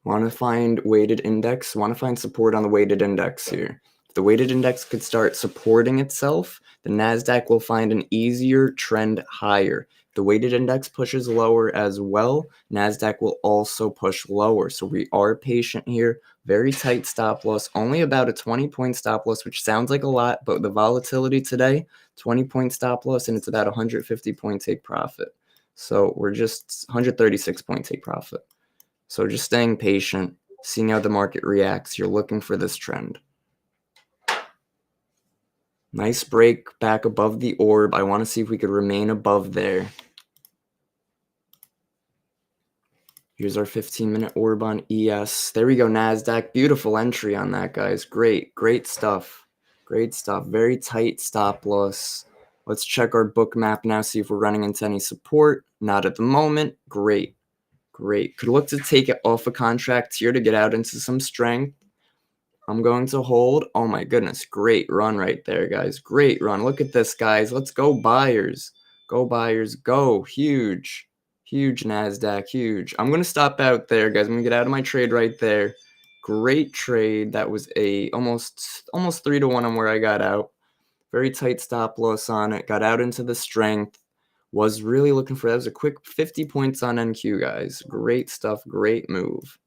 Want to find weighted index? Want to find support on the weighted index here. If the weighted index could start supporting itself, the NASDAQ will find an easier trend higher. If the weighted index pushes lower as well, NASDAQ will also push lower. So we are patient here. Very tight stop loss, only about a 20-point stop loss, which sounds like a lot, but the volatility today, 20-point stop loss, and it's about 150-point take profit. So we're just 136-point take profit. So just staying patient, seeing how the market reacts. You're looking for this trend. Nice break back above the orb. I want to see if we could remain above there. Here's our 15-minute orb on ES. There we go, NASDAQ. Beautiful entry on that, guys. Great stuff. Great stuff. Very tight stop loss. Let's check our book map now, see if we're running into any support. Not at the moment. Great. Could look to take it off a contract here to get out into some strength. I'm going to hold. Oh my goodness. Great run right there, guys. Great run. Look at this, guys. Let's go buyers. Go buyers. Go. Huge NASDAQ. Huge. I'm going to stop out there, guys. I'm going to get out of my trade right there. Great trade. That was a almost 3-1 on where I got out. Very tight stop loss on it. Got out into the strength. Was really looking for that. Was a quick 50 points on NQ, guys. Great stuff. Great move.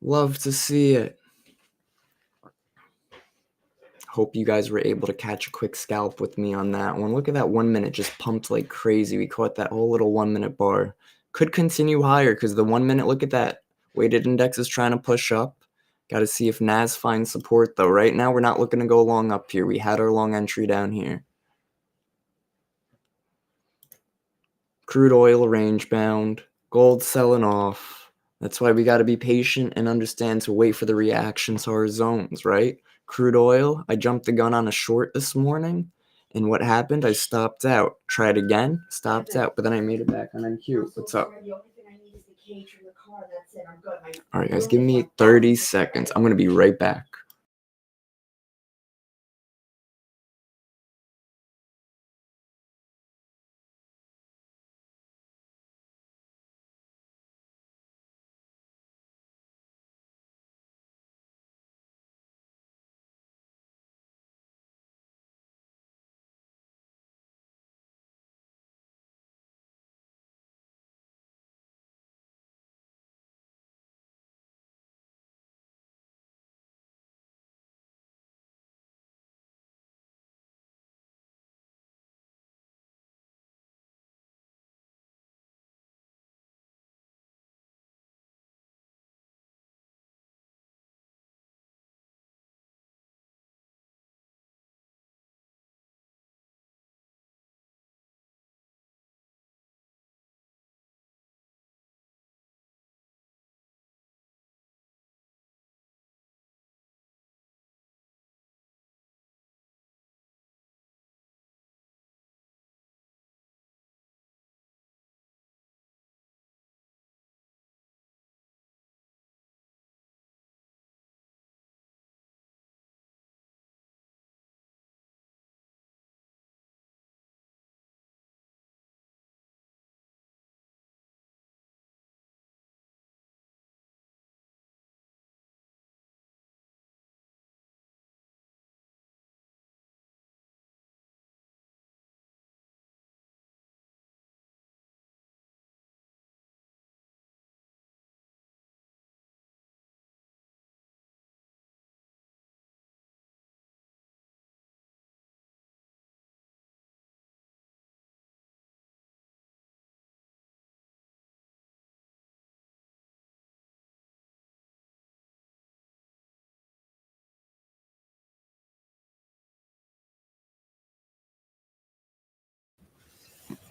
Love to see it. Hope you guys were able to catch a quick scalp with me on that one. Look at that 1 minute just pumped like crazy. We caught that whole little 1 minute bar. Could continue higher because the 1 minute, look at that. Weighted index is trying to push up. Got to see if NAS finds support though. Right now, we're not looking to go long up here. We had our long entry down here. Crude oil range bound, gold selling off. That's why we got to be patient and understand to wait for the reaction to our zones, right? Crude oil, I jumped the gun on a short this morning, and what happened? I stopped out. Tried again, stopped out, but then I made it back on NQ. What's up? All right, guys, give me 30 seconds. I'm going to be right back.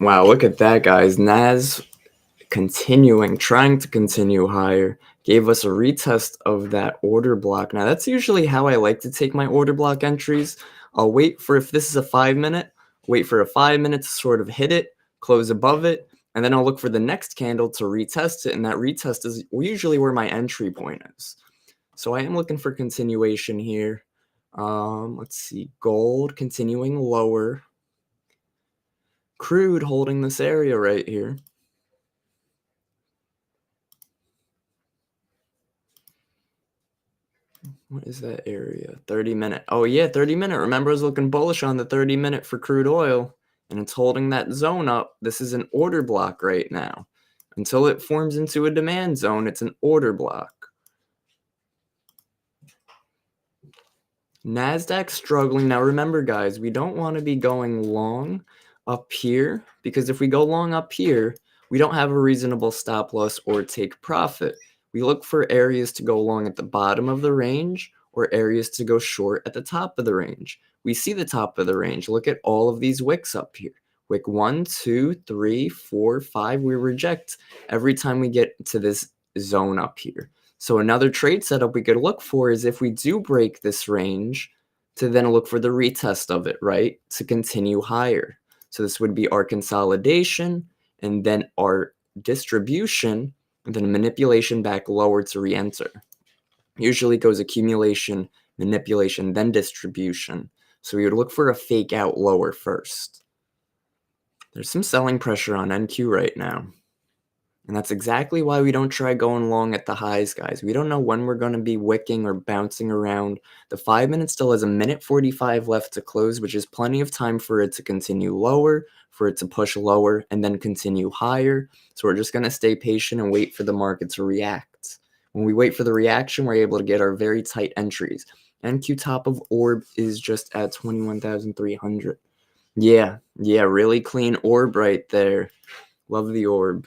Wow, look at that, guys. Nas trying to continue higher, gave us a retest of that order block. Now, that's usually how I like to take my order block entries. I'll wait for, if this is a 5-minute, wait for a 5 minute to sort of hit it, close above it, and then I'll look for the next candle to retest it, and that retest is usually where my entry point is. So I am looking for continuation here. Let's see, gold continuing lower. Crude holding this area right here. What is that area? 30-minute. Oh, yeah, 30-minute. Remember, I was looking bullish on the 30-minute for crude oil, and it's holding that zone up. This is an order block right now. Until it forms into a demand zone, it's an order block. NASDAQ struggling. Now, remember, guys, we don't want to be going long up here, because if we go long up here, we don't have a reasonable stop loss or take profit. We look for areas to go long at the bottom of the range or areas to go short at the top of the range. We see the top of the range. Look at all of these wicks up here. Wick 1, 2, 3, 4, 5. We reject every time we get to this zone up here. So another trade setup we could look for is if we do break this range, to then look for the retest of it, right? To continue higher. So this would be our consolidation and then our distribution, and then manipulation back lower to re-enter. Usually goes accumulation, manipulation, then distribution. So we would look for a fake out lower first. There's some selling pressure on NQ right now. And that's exactly why we don't try going long at the highs, guys. We don't know when we're going to be wicking or bouncing around. The 5-minute still has a minute 45 left to close, which is plenty of time for it to continue lower, for it to push lower, and then continue higher. So we're just going to stay patient and wait for the market to react. When we wait for the reaction, we're able to get our very tight entries. NQ top of orb is just at 21,300. Yeah, really clean orb right there. Love the orb.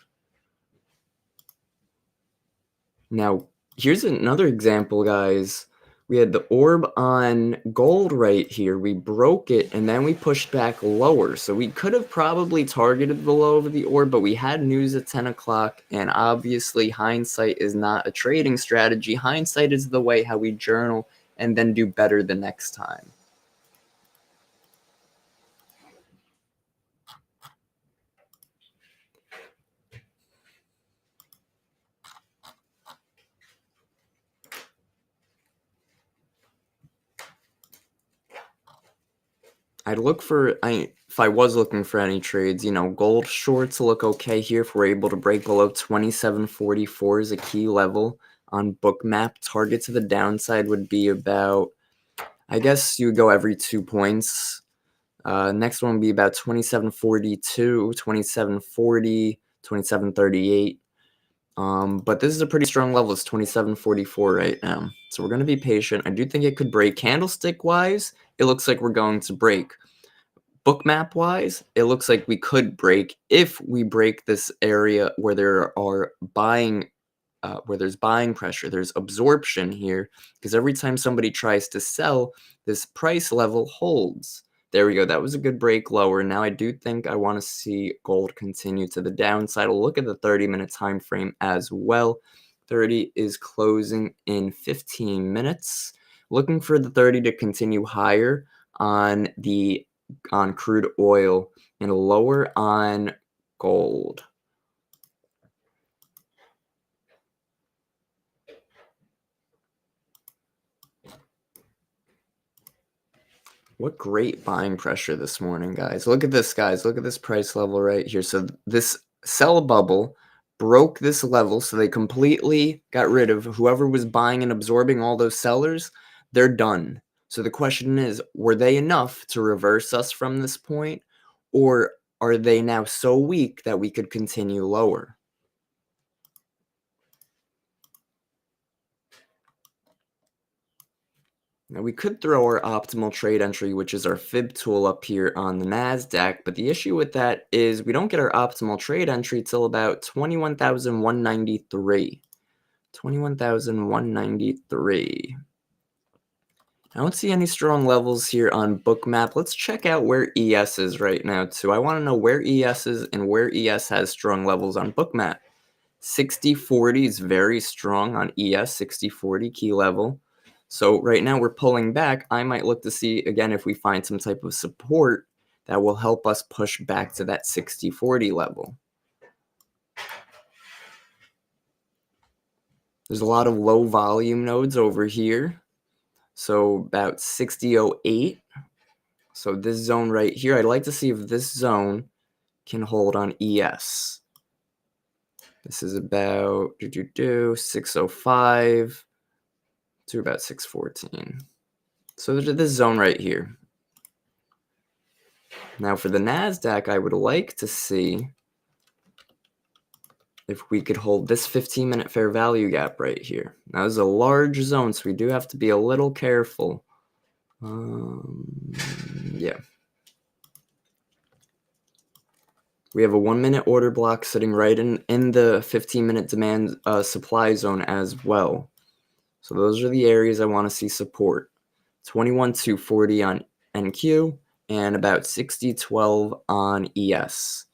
Now, here's another example, guys. We had the orb on gold right here. We broke it and then we pushed back lower. So we could have probably targeted the low of the orb, but we had news at 10 o'clock. And obviously, hindsight is not a trading strategy. Hindsight is the way how we journal and then do better the next time. If I was looking for any trades, gold shorts look okay here if we're able to break below 27.44 is a key level on Bookmap. Target to the downside would be about, I guess you would go every 2 points. Next one would be about 27.42, 27.40, 27.38. But this is a pretty strong level. It's 27.44 right now. So we're going to be patient. I do think it could break. Candlestick-wise, it looks like we're going to break. Bookmap-wise, it looks like we could break if we break this area where there's buying pressure. There's absorption here because every time somebody tries to sell, this price level holds. There we go. That was a good break lower. Now I do think I want to see gold continue to the downside. I'll look at the 30-minute time frame as well. 30 is closing in 15 minutes. Looking for the 30 to continue higher on crude oil and lower on gold. What great buying pressure this morning, guys. Look at this, guys. Look at this price level right here. So this sell bubble broke this level, so they completely got rid of whoever was buying and absorbing all those sellers. They're done. So the question is, were they enough to reverse us from this point, or are they now so weak that we could continue lower? Now we could throw our optimal trade entry, which is our fib tool up here on the NASDAQ, but the issue with that is we don't get our optimal trade entry till about 21,193. 21,193. I don't see any strong levels here on Bookmap. Let's check out where ES is right now, too. I want to know where ES is and where ES has strong levels on Bookmap. 6040 is very strong on ES, 6040 key level. So right now we're pulling back. I might look to see, again, if we find some type of support that will help us push back to that 6040 level. There's a lot of low volume nodes over here. So about 6008. So this zone right here, I'd like to see if this zone can hold on ES. This is about 605 to about 614. So there's this zone right here. Now for the NASDAQ, I would like to see if we could hold this 15-minute fair value gap right here. Now this is a large zone, so we do have to be a little careful. Yeah. We have a 1-minute order block sitting right in the 15-minute demand supply zone as well. So those are the areas I want to see support. 21,240 on NQ and about 6012 on ES.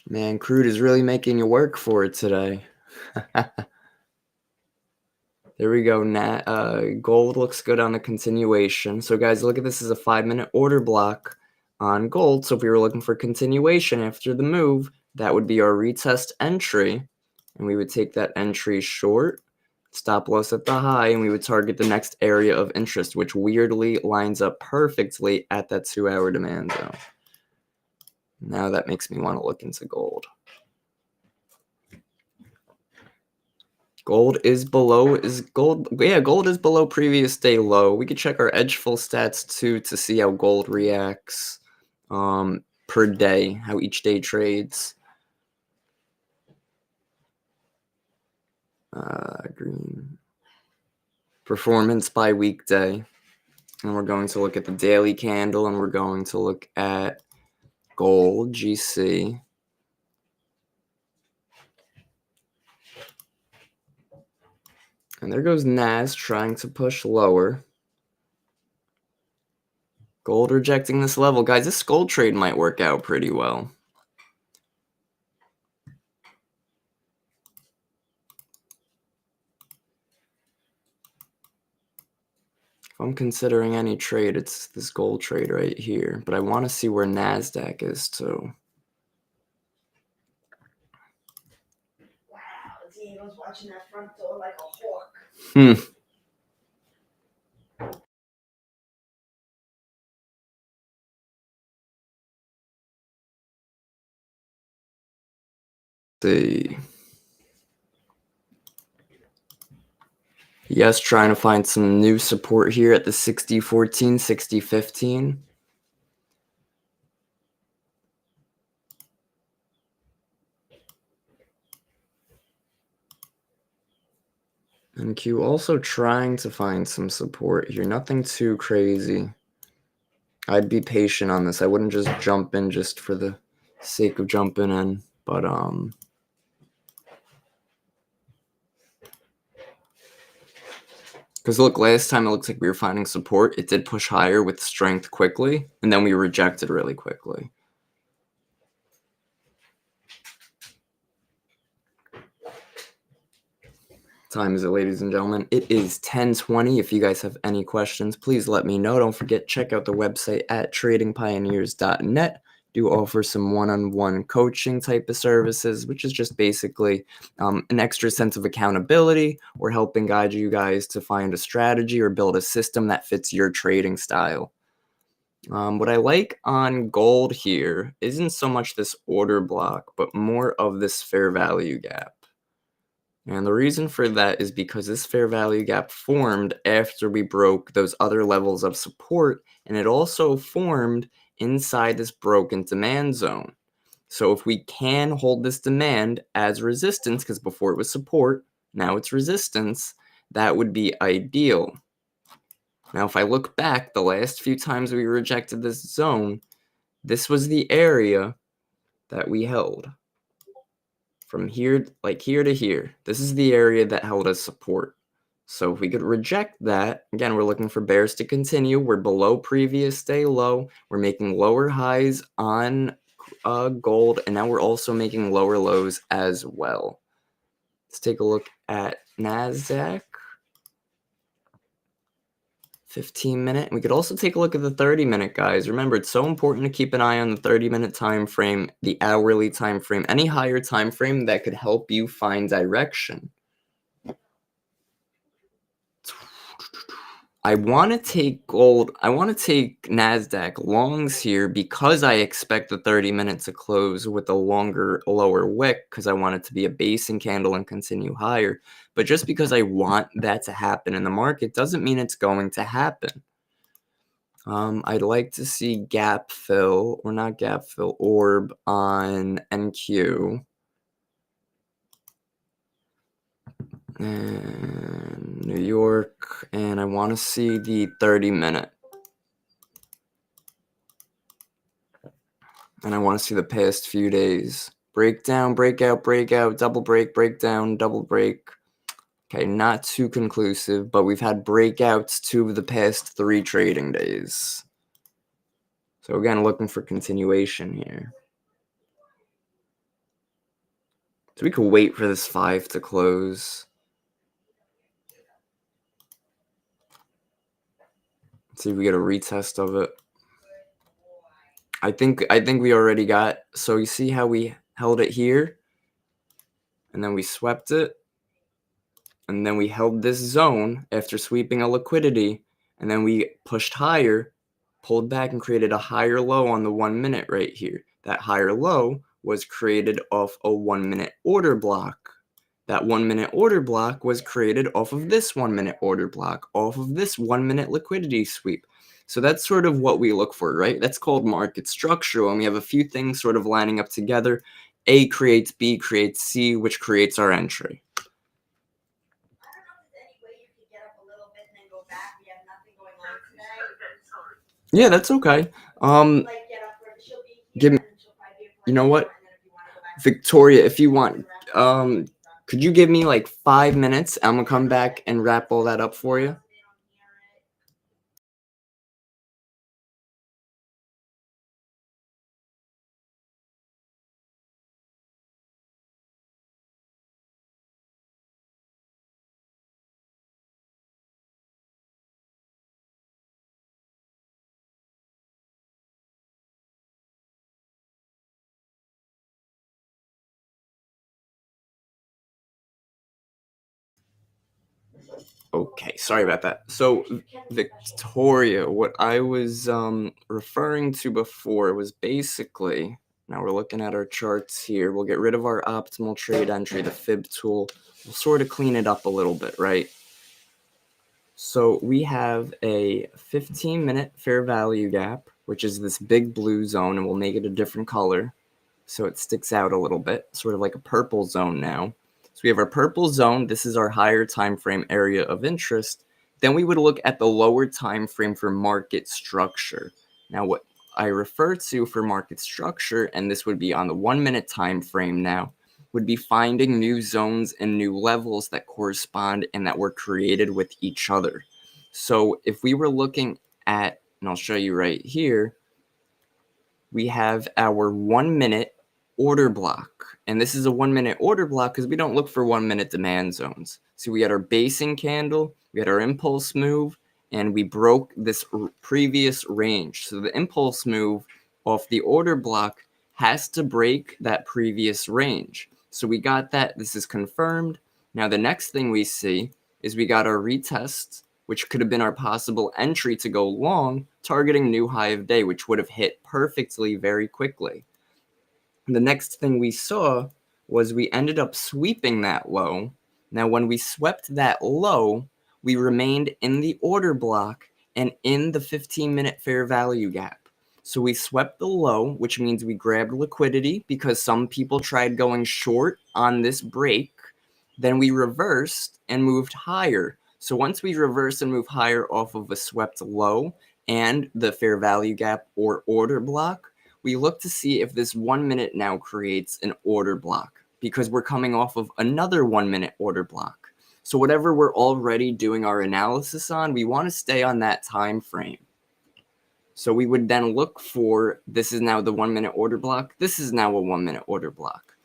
Man, crude is really making you work for it today. There we go. Gold looks good on the continuation. So guys, look at this as a 5-minute order block on gold. So if we were looking for continuation after the move, that would be our retest entry. And we would take that entry short, stop loss at the high, and we would target the next area of interest, which weirdly lines up perfectly at that 2-hour demand zone. Now that makes me want to look into gold. Gold is below previous day low. We could check our edge full stats too to see how gold reacts per day, how each day trades. Green. Performance by weekday. And we're going to look at the daily candle, and we're going to look at gold, GC. And there goes Nas trying to push lower. Gold rejecting this level. Guys, this gold trade might work out pretty well. If I'm considering any trade, it's this gold trade right here. But I want to see where NASDAQ is too. Wow, Diego's watching that front door like a hawk. See. Yes, trying to find some new support here at the 60.14, 60.15. And Q also trying to find some support here. Nothing too crazy. I'd be patient on this. I wouldn't just jump in just for the sake of jumping in. But because look, last time it looks like we were finding support. It did push higher with strength quickly, and then we rejected really quickly. Time is it, ladies and gentlemen? It is 10:20. If you guys have any questions, please let me know. Don't forget, check out the website at tradingpioneers.net. Do offer some one-on-one coaching type of services, which is just basically an extra sense of accountability or helping guide you guys to find a strategy or build a system that fits your trading style. What I like on gold here isn't so much this order block, but more of this fair value gap. And the reason for that is because this fair value gap formed after we broke those other levels of support, and it also formed inside this broken demand zone. So if we can hold this demand as resistance, because before it was support, now it's resistance, that would be ideal. Now, if I look back, the last few times we rejected this zone, this was the area that we held. From here, like here to here, this is the area that held as support. So if we could reject that, again, we're looking for bears to continue. We're below previous day low. We're making lower highs on gold, and now we're also making lower lows as well. Let's take a look at NASDAQ. 15-minute. We could also take a look at the 30-minute, guys. Remember, it's so important to keep an eye on the 30-minute time frame, the hourly time frame, any higher time frame that could help you find direction. I want to take gold. I want to take NASDAQ longs here because I expect the 30-minute to close with a longer, lower wick because I want it to be a basing candle and continue higher. But just because I want that to happen in the market doesn't mean it's going to happen. I'd like to see gap fill, or not gap fill, orb on NQ. And New York, and I want to see the 30-minute. And I want to see the past few days. Breakdown, breakout, breakout, double break, breakdown, double break. Okay, not too conclusive, but we've had breakouts 2 of the past 3 trading days. So again, looking for continuation here. So we could wait for this 5 to close. Let's see if we get a retest of it. I think we already got, so you see how we held it here, and then we swept it, and then we held this zone after sweeping a liquidity, and then we pushed higher, pulled back, and created a higher low on the 1 minute right here. That higher low was created off a 1 minute order block. That 1 minute order block was created off of this 1 minute order block, off of this 1 minute liquidity sweep. So that's sort of what we look for, right? That's called market structure. When we have a few things sort of lining up together, A creates B, creates C, which creates our entry. I don't know if there's any way you could get up a little bit and then go back. We have nothing going on today. Yeah, that's okay. Like get up for she'll be here Give me, and she'll probably be you know what, and then if you want to go back Victoria, if you want, Could you give me like 5 minutes? I'm gonna come back and wrap all that up for you. Okay, sorry about that. So, Victoria, what I was referring to before was basically, now we're looking at our charts here. We'll get rid of our optimal trade entry, the fib tool. We'll sort of clean it up a little bit, right? So we have a 15-minute fair value gap, which is this big blue zone, and we'll make it a different color so it sticks out a little bit, sort of like a purple zone now. So we have our purple zone. This is our higher time frame area of interest. Then we would look at the lower time frame for market structure. Now what I refer to for market structure, and this would be on the 1 minute time frame now, would be finding new zones and new levels that correspond and that were created with each other. So if we were looking at, and I'll show you right here, we have our 1 minute order block. And this is a 1 minute order block because we don't look for 1 minute demand zones. So we had our basing candle, we had our impulse move, and we broke this previous range. So the impulse move off the order block has to break that previous range. So we got that. This is confirmed. Now the next thing we see is we got our retest, which could have been our possible entry to go long, targeting new high of day, which would have hit perfectly very quickly. And the next thing we saw was we ended up sweeping that low. Now, when we swept that low, we remained in the order block and in the 15-minute fair value gap. So we swept the low, which means we grabbed liquidity because some people tried going short on this break. Then we reversed and moved higher. So once we reverse and move higher off of a swept low and the fair value gap or order block, we look to see if this 1 minute now creates an order block because we're coming off of another 1 minute order block. So whatever we're already doing our analysis on, we want to stay on that time frame. So we would then look for, this is now the 1 minute order block. This is now a 1 minute order block.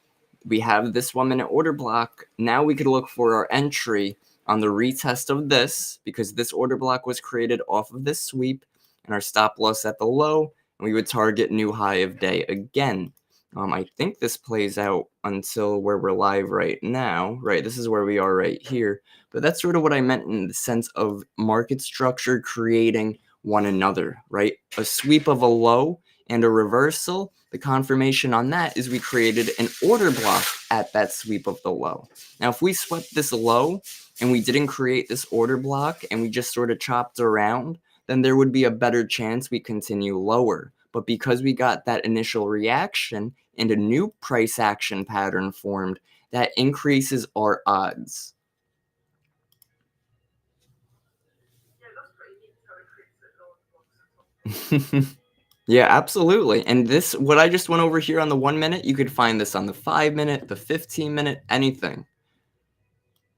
We have this 1 minute order block. Now we could look for our entry on the retest of this because this order block was created off of this sweep and our stop loss at the low, and we would target new high of day again. I think this plays out until where we're live right now, right? This is where we are right here, but that's sort of what I meant in the sense of market structure creating one another, right? A sweep of a low and a reversal. The confirmation on that is we created an order block at that sweep of the low. Now, if we swept this low and we didn't create this order block and we just sort of chopped around, then there would be a better chance we continue lower. But because we got that initial reaction and a new price action pattern formed, that increases our odds. Yeah, absolutely. And this, what I just went over here on the 1 minute, you could find this on the 5 minute, the 15 minute, anything.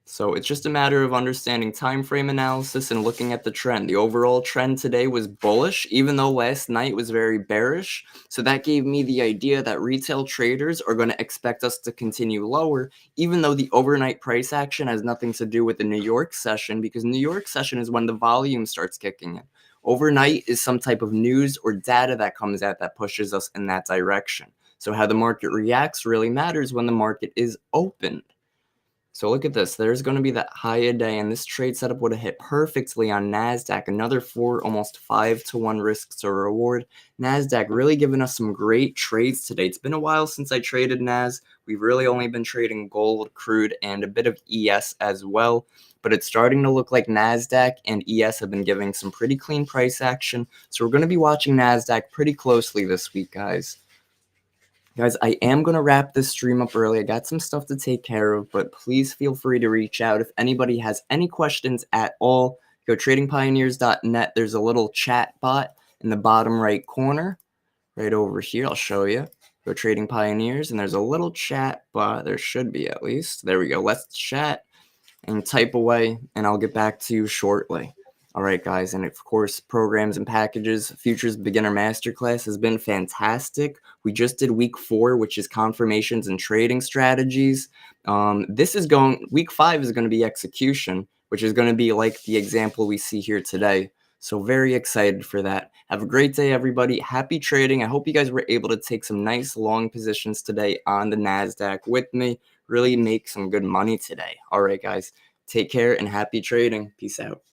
So it's just a matter of understanding time frame analysis and looking at the trend. The overall trend today was bullish, even though last night was very bearish. So that gave me the idea that retail traders are going to expect us to continue lower, even though the overnight price action has nothing to do with the New York session, because New York session is when the volume starts kicking in. Overnight is some type of news or data that comes out that pushes us in that direction. So how the market reacts really matters when the market is opened. So look at this. There's going to be that high a day, and this trade setup would have hit perfectly on NASDAQ. Another 4, almost 5-to-1 risk to reward. NASDAQ really giving us some great trades today. It's been a while since I traded NAS. We've really only been trading gold, crude, and a bit of ES as well. But it's starting to look like NASDAQ and ES have been giving some pretty clean price action. So we're going to be watching NASDAQ pretty closely this week, guys. Guys, I am going to wrap this stream up early. I got some stuff to take care of, but please feel free to reach out if anybody has any questions at all. Go tradingpioneers.net. There's a little chat bot in the bottom right corner, right over here. I'll show you. Go Trading Pioneers, and there's a little chat, but there should be at least. There we go. Let's chat and type away, and I'll get back to you shortly. All right, guys, and of course, programs and packages. Futures Beginner Masterclass has been fantastic. We just did week 4, which is confirmations and trading strategies. Week 5 is going to be execution, which is going to be like the example we see here today. So very excited for that. Have a great day, everybody. Happy trading. I hope you guys were able to take some nice long positions today on the NASDAQ with me. Really make some good money today. All right, guys. Take care and happy trading. Peace out.